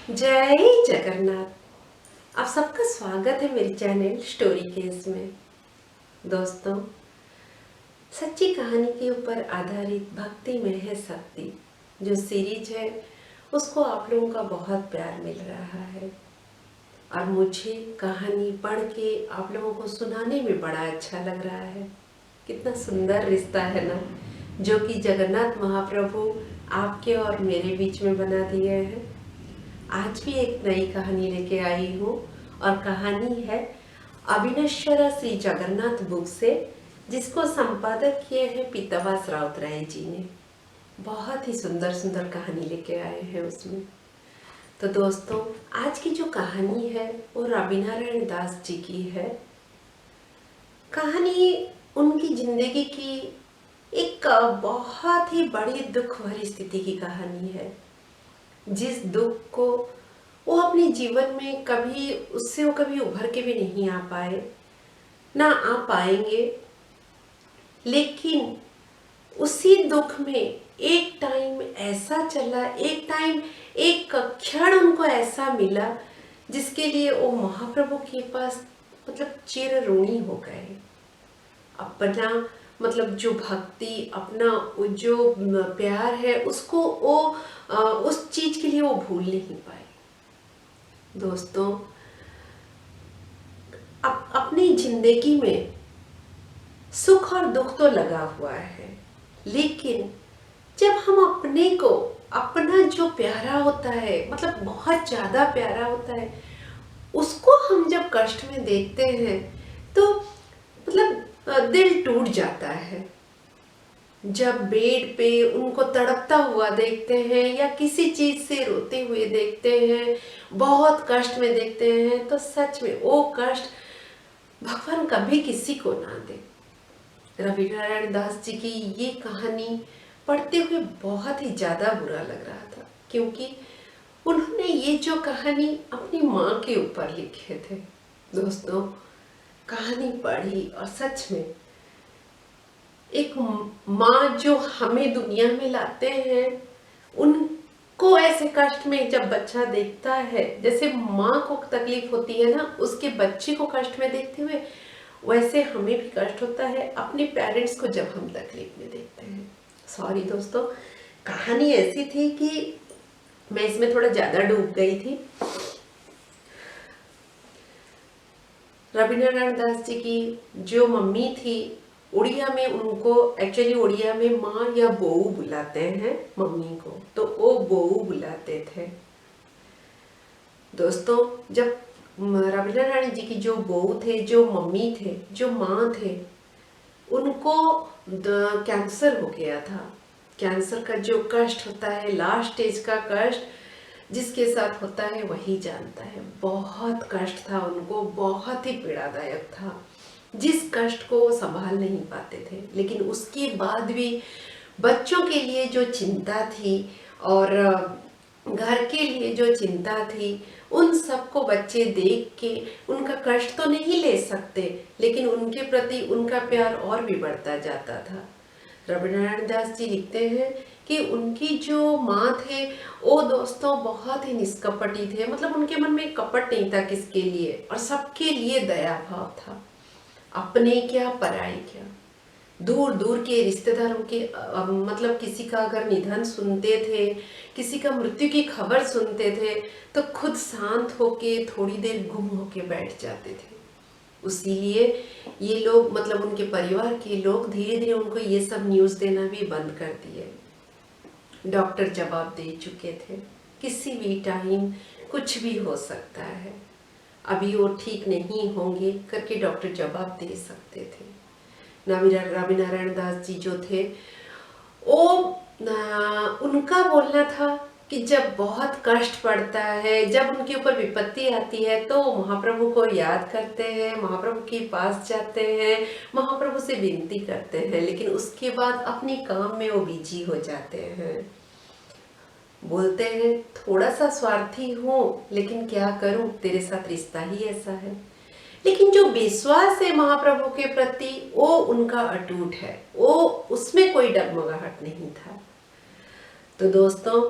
जय जगन्नाथ। आप सबका स्वागत है मेरे चैनल स्टोरी केस में। दोस्तों, सच्ची कहानी के ऊपर आधारित भक्ति में है शक्ति जो सीरीज है, उसको आप लोगों का बहुत प्यार मिल रहा है और मुझे कहानी पढ़ के आप लोगों को सुनाने में बड़ा अच्छा लग रहा है। कितना सुंदर रिश्ता है ना, जो कि जगन्नाथ महाप्रभु आपके और मेरे बीच में बना दिए हैं। आज भी एक नई कहानी लेके आई हूँ और कहानी है अविनश्वर श्री जगन्नाथ बुक से, जिसको संपादक किए हैं पीतावास राउतराय जी ने। बहुत ही सुंदर सुंदर कहानी लेके आए हैं उसमें। तो दोस्तों, आज की जो कहानी है वो रविनारायण दास जी की है। कहानी उनकी जिंदगी की एक बहुत ही बड़ी दुख भरी स्थिति की कहानी है, जिस दुख को वो अपने जीवन में कभी उससे वो कभी उभर के भी नहीं आ पाए, ना आ पाएंगे। लेकिन उसी दुख में एक टाइम ऐसा चला, एक क्षण उनको ऐसा मिला जिसके लिए वो महाप्रभु के पास चिर ऋणी हो गए। अपना जो भक्ति, अपना जो प्यार है, उसको वो उस चीज के लिए वो भूल नहीं पाए। दोस्तों, अपनी जिंदगी में सुख और दुख तो लगा हुआ है, लेकिन जब हम अपने को, अपना जो प्यारा होता है, बहुत ज्यादा प्यारा होता है, उसको हम जब कष्ट में देखते हैं तो दिल टूट जाता है। जब बेड पे उनको तड़पता हुआ देखते हैं या किसी चीज से रोते हुए देखते हैं, बहुत कष्ट में देखते हैं, तो सच में वो कष्ट भगवान कभी किसी को ना दे। रविनारायण दास जी की ये कहानी पढ़ते हुए बहुत ही ज्यादा बुरा लग रहा था, क्योंकि उन्होंने ये जो कहानी अपनी माँ के ऊपर लिखे थे। दोस्तों, कहानी पढ़ी और सच में एक माँ जो हमें दुनिया में लाते हैं, उनको ऐसे कष्ट में जब बच्चा देखता है, जैसे माँ को तकलीफ होती है ना उसके बच्चे को कष्ट में देखते हुए, वैसे हमें भी कष्ट होता है अपने पेरेंट्स को जब हम तकलीफ में देखते हैं। सॉरी दोस्तों, कहानी ऐसी थी कि मैं इसमें थोड़ा ज्यादा डूब गई थी। रविनारायण दास जी की जो मम्मी थी, उड़िया में उनको एक्चुअली उड़िया में माँ या बहू बुलाते हैं मम्मी को, तो वो बहू बुलाते थे। दोस्तों, जब रविनारायण जी की जो बहू थे, जो मम्मी थे, जो माँ थे, उनको कैंसर हो गया था। कैंसर का जो कष्ट होता है, लास्ट स्टेज का कष्ट जिसके साथ होता है वही जानता है। बहुत कष्ट था उनको, बहुत ही पीड़ादायक था, जिस कष्ट को वो संभाल नहीं पाते थे। लेकिन उसके बाद भी बच्चों के लिए जो चिंता थी और घर के लिए जो चिंता थी, उन सबको बच्चे देख के उनका कष्ट तो नहीं ले सकते, लेकिन उनके प्रति उनका प्यार और भी बढ़ता जाता था। रविनारायण दास जी लिखते हैं कि उनकी जो माँ थे वो दोस्तों बहुत ही निष्कपटी थे। उनके मन में कपट नहीं था किसके लिए, और सबके लिए दया भाव था। अपने क्या पराई क्या, दूर दूर के रिश्तेदारों के किसी का अगर निधन सुनते थे, किसी का मृत्यु की खबर सुनते थे, तो खुद शांत होके थोड़ी देर गुम होके बैठ जाते थे। इसीलिए ये लोग उनके परिवार के लोग धीरे धीरे उनको ये सब न्यूज़ देना भी बंद कर दिए। डॉक्टर जवाब दे चुके थे, किसी भी टाइम कुछ भी हो सकता है, अभी वो ठीक नहीं होंगे करके डॉक्टर जवाब दे सकते थे। रविनारायण दास जी जो थे वो उनका बोलना था कि जब बहुत कष्ट पड़ता है, जब उनके ऊपर विपत्ति आती है, तो महाप्रभु को याद करते हैं, महाप्रभु के पास जाते हैं, महाप्रभु से विनती करते हैं, लेकिन उसके बाद अपने काम में वो बिजी हो जाते हैं। बोलते हैं, थोड़ा सा स्वार्थी हूँ, लेकिन क्या करूँ, तेरे साथ रिश्ता ही ऐसा है। लेकिन जो विश्वास है महाप्रभु के प्रति, वो उनका अटूट है, वो उसमें कोई डगमगाहट नहीं था। तो दोस्तों,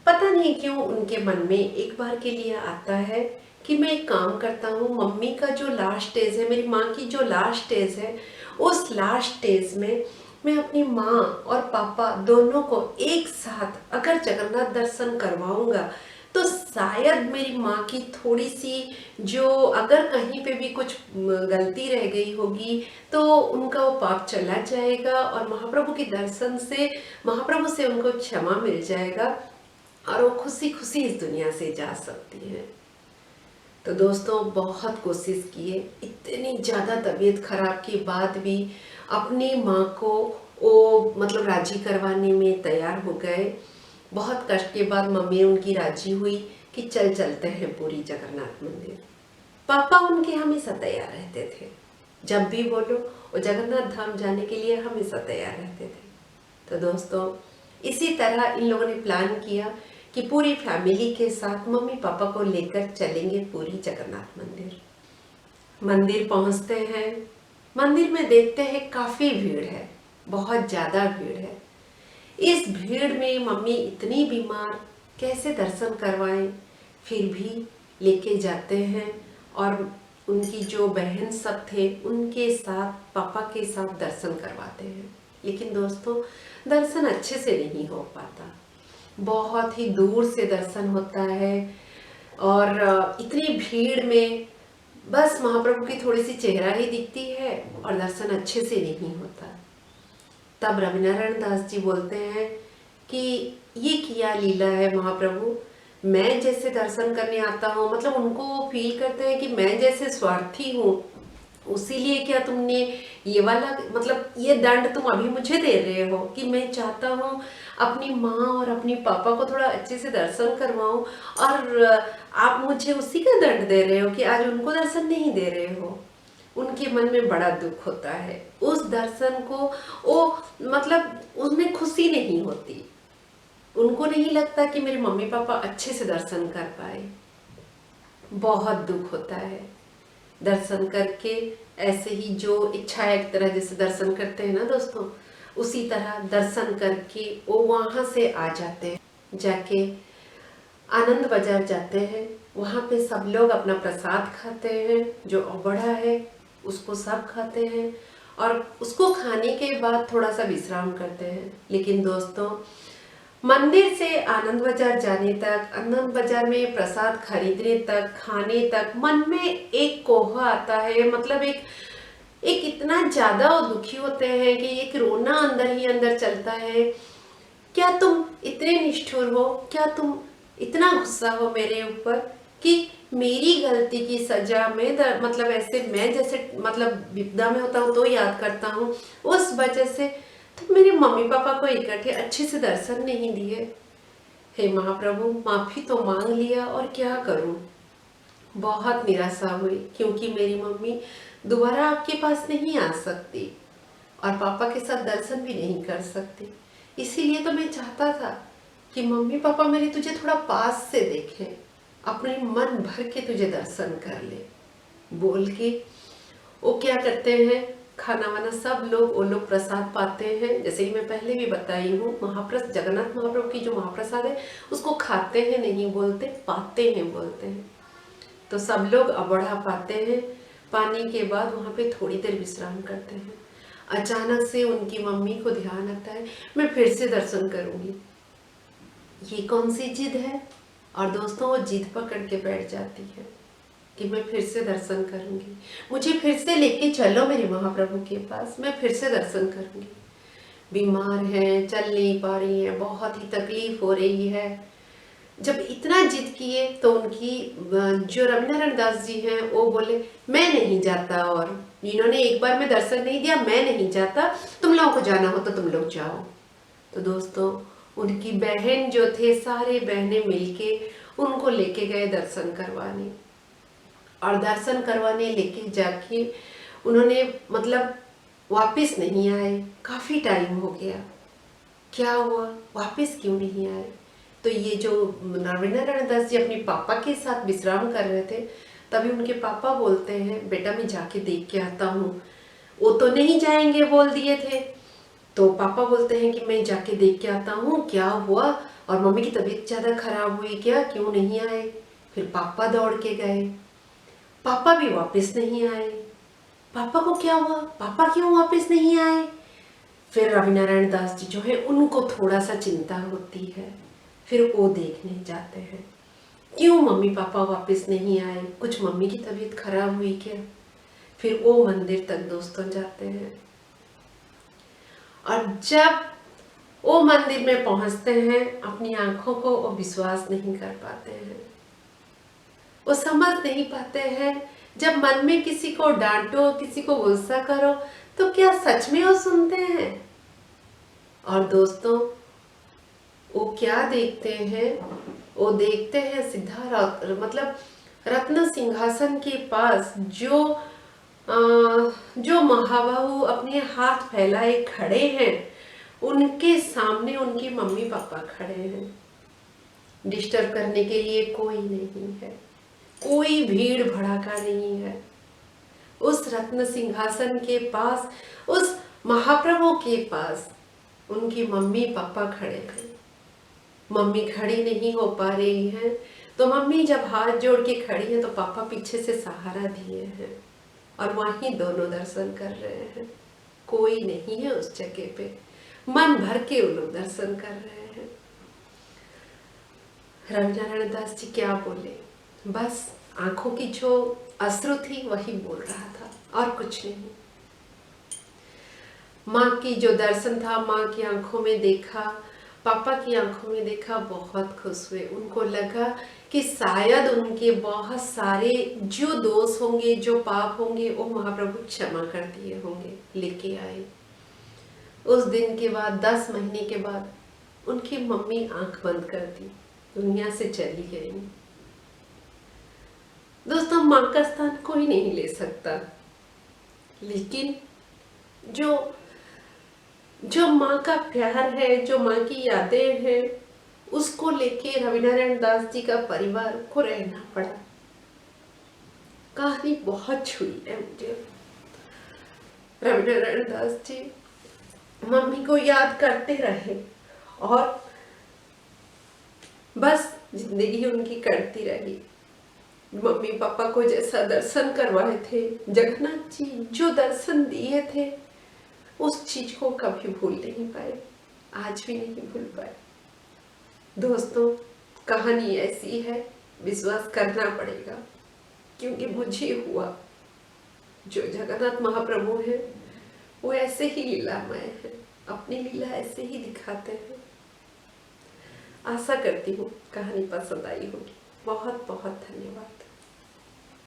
पता नहीं क्यों उनके मन में एक बार के लिए आता है कि मैं एक काम करता हूँ, मम्मी का जो लास्ट स्टेज है, मेरी माँ की जो लास्ट स्टेज है, उस लास्ट स्टेज में मैं अपनी माँ और पापा दोनों को एक साथ अगर जगन्नाथ दर्शन करवाऊंगा तो शायद मेरी माँ की थोड़ी सी जो अगर कहीं पे भी कुछ गलती रह गई होगी तो उनका वो पाप चला जाएगा और महाप्रभु के दर्शन से महाप्रभु से उनको क्षमा मिल जाएगा और वो खुशी खुशी इस दुनिया से जा सकती है। तो दोस्तों बहुत कोशिश किए, इतनी ज़्यादा तबीयत खराब के बाद भी अपनी माँ को वो मतलब राजी करवाने में तैयार हो गए। बहुत कष्ट के बाद मम्मी उनकी राजी हुई कि चल चलते हैं पूरी जगन्नाथ मंदिर। पापा उनके हमेशा तैयार रहते थे, जब भी बोलो वो जगन्नाथ धाम जाने के लिए हमेशा तैयार रहते थे। तो दोस्तों इसी तरह इन लोगों ने प्लान किया कि पूरी फैमिली के साथ मम्मी पापा को लेकर चलेंगे पूरी जगन्नाथ मंदिर। मंदिर पहुंचते हैं, मंदिर में देखते हैं काफी भीड़ है, बहुत ज्यादा भीड़ है। इस भीड़ में मम्मी इतनी बीमार, कैसे दर्शन करवाएं, फिर भी लेके जाते हैं और उनकी जो बहन सब थे उनके साथ पापा के साथ दर्शन करवाते हैं। लेकिन दोस्तों दर्शन अच्छे से नहीं हो पाता, बहुत ही दूर से दर्शन होता है और इतनी भीड़ में बस महाप्रभु की थोड़ी सी चेहरा ही दिखती है और दर्शन अच्छे से नहीं होता। तब रविनारायण दास जी बोलते हैं कि ये क्या लीला है महाप्रभु, मैं जैसे दर्शन करने आता हूँ, मतलब उनको फील करते हैं कि मैं जैसे स्वार्थी हूँ, उसीलिए क्या तुमने ये वाला मतलब ये दंड तुम अभी मुझे दे रहे हो कि मैं चाहता हूँ अपनी माँ और अपनी पापा को थोड़ा अच्छे से दर्शन करवाऊं और आप मुझे उसी का दंड दे रहे हो कि आज उनको दर्शन नहीं दे रहे हो। उनके मन में बड़ा दुख होता है उस दर्शन को, वो मतलब उसमें खुशी नहीं होती, उनको नहीं लगता कि मेरे मम्मी पापा अच्छे से दर्शन कर पाए। बहुत दुख होता है दर्शन करके। ऐसे ही जो इच्छा है एक तरह जैसे दर्शन करते हैं ना दोस्तों, उसी तरह दर्शन करके वो वहां से आ जाते हैं। जाके आनंद बाजार जाते हैं, वहां पे सब लोग अपना प्रसाद खाते हैं, जो अबड़ा है उसको सब खाते हैं और उसको खाने के बाद थोड़ा सा विश्राम करते हैं। लेकिन दोस्तों मंदिर से आनंद बाजार जाने तक, आनंद बाजार में प्रसाद खरीदने तक, खाने तक मन में एक कोह आता है, मतलब एक इतना ज्यादा वो दुखी होते हैं कि एक रोना अंदर ही अंदर चलता है। क्या तुम इतने निष्ठुर हो, क्या तुम इतना गुस्सा हो मेरे ऊपर कि मेरी गलती की सजा में मतलब ऐसे मैं जैसे मतलब विपदा में होता हूँ तो याद करता हूँ, उस वजह से तो मेरे मम्मी पापा को इकट्ठे अच्छे से दर्शन नहीं दिए। हे महाप्रभु माफी तो मांग लिया और क्या करूं। बहुत निराशा हुई क्योंकि मेरी मम्मी दोबारा आपके पास नहीं आ सकती और पापा के साथ दर्शन भी नहीं कर सकती। इसीलिए तो मैं चाहता था कि मम्मी पापा मेरे तुझे थोड़ा पास से देखें, अपने मन भर के तुझे दर्शन कर ले बोल के वो क्या करते हैं, खाना वाना सब लोग वो लोग प्रसाद पाते हैं। जैसे कि मैं पहले भी बताई हूँ, महाप्रसाद जगन्नाथ महाप्रभु की जो महाप्रसाद है उसको खाते हैं नहीं बोलते, पाते हैं बोलते हैं। तो सब लोग अबड़ा पाते हैं, पाने के बाद वहाँ पे थोड़ी देर विश्राम करते हैं। अचानक से उनकी मम्मी को ध्यान आता है मैं फिर से दर्शन करूंगी। ये कौन सी जिद है, और दोस्तों वो जिद पकड़ के बैठ जाती है कि मैं फिर से दर्शन करूंगी, मुझे फिर से लेके चलो मेरे महाप्रभु के पास, मैं फिर से दर्शन करूंगी। बीमार है, चल नहीं पा रही है, बहुत ही तकलीफ हो रही है। जब इतना जिद किए तो उनकी जो रविनारायण दास जी हैं वो बोले मैं नहीं जाता, और इन्होंने एक बार में दर्शन नहीं दिया, मैं नहीं जाता, तुम लोगों को जाना हो तो तुम लोग जाओ। तो दोस्तों उनकी बहन जो थे, सारे बहनें मिलके उनको लेके गए दर्शन करवाने, और दर्शन करवाने लेके जाके उन्होंने मतलब वापस नहीं आए। काफी टाइम हो गया, क्या हुआ, वापस क्यों नहीं आए। तो ये जो रविनारायण दास जी अपने पापा के साथ विश्राम कर रहे थे, तभी उनके पापा बोलते हैं बेटा मैं जाके देख के आता हूँ। वो तो नहीं जाएंगे बोल दिए थे, तो पापा बोलते हैं कि मैं जाके देख के आता हूँ क्या हुआ, और मम्मी की तबीयत ज़्यादा खराब हुई क्या, क्यों नहीं आए? फिर पापा दौड़ के गए, पापा भी वापस नहीं आए। पापा को क्या हुआ, पापा क्यों वापस नहीं आए? फिर रवि नारायण दास जी जो है उनको थोड़ा सा चिंता होती है, फिर वो देखने जाते हैं क्यों मम्मी पापा वापस नहीं आए, कुछ मम्मी की तबीयत खराब हुई क्या? फिर वो मंदिर तक दोस्तों जाते हैं और जब वो मंदिर में पहुंचते हैं अपनी आंखों को वो विश्वास नहीं कर पाते हैं, वो समझ नहीं पाते हैं। जब मन में किसी को डांटो, किसी को गुस्सा करो तो क्या सच में वो सुनते हैं? और दोस्तों वो क्या देखते हैं, वो देखते हैं मतलब रत्न सिंहासन के पास जो महाबाहु अपने हाथ फैलाए खड़े हैं, उनके सामने उनके मम्मी पापा खड़े हैं। डिस्टर्ब करने के लिए कोई नहीं है, कोई भीड़ भड़ाका नहीं है। उस रत्न सिंहासन के पास, उस महाप्रभु के पास उनकी मम्मी पापा खड़े हैं। मम्मी खड़ी नहीं हो पा रही हैं तो मम्मी जब हाथ जोड़ के खड़ी है तो पापा पीछे से सहारा दिए हैं और वहीं दोनों दर्शन कर रहे हैं। कोई नहीं है उस जगह पे, मन भर के वो लोग दर्शन कर रहे हैं। रवि नारायण दास जी क्या बोले, बस आंखों की जो अश्रु थी वही बोल रहा था और कुछ नहीं। माँ की जो दर्शन था, माँ की आंखों में देखा, पापा की आंखों में देखा, बहुत खुश हुए। उनको लगा कि शायद उनके बहुत सारे जो दोष होंगे, जो पाप होंगे, वो महाप्रभु क्षमा कर दिए होंगे, लेके आए। उस दिन के बाद 10 महीने के बाद उनकी मम्मी आंख बंद कर दी, दुनिया से चली गई। दोस्तों माँ का स्थान कोई नहीं ले सकता, लेकिन जो माँ का प्यार है, जो माँ की यादें हैं, उसको लेके रवि नारायण दास जी का परिवार को रहना पड़ा। कहानी बहुत छुई है मुझे। रवि नारायण दास जी मम्मी को याद करते रहे और बस जिंदगी उनकी कटती रही। मम्मी पापा को जैसा दर्शन करवाए थे, जगन्नाथ जी जो दर्शन दिए थे, उस चीज को कभी भूल नहीं पाए, आज भी नहीं भूल पाए। दोस्तों कहानी ऐसी है, विश्वास करना पड़ेगा, क्योंकि मुझे हुआ। जो जगन्नाथ महाप्रभु है वो ऐसे ही लीलामय है, अपनी लीला ऐसे ही दिखाते हैं। आशा करती हूँ कहानी पसंद आई होगी। बहुत बहुत धन्यवाद।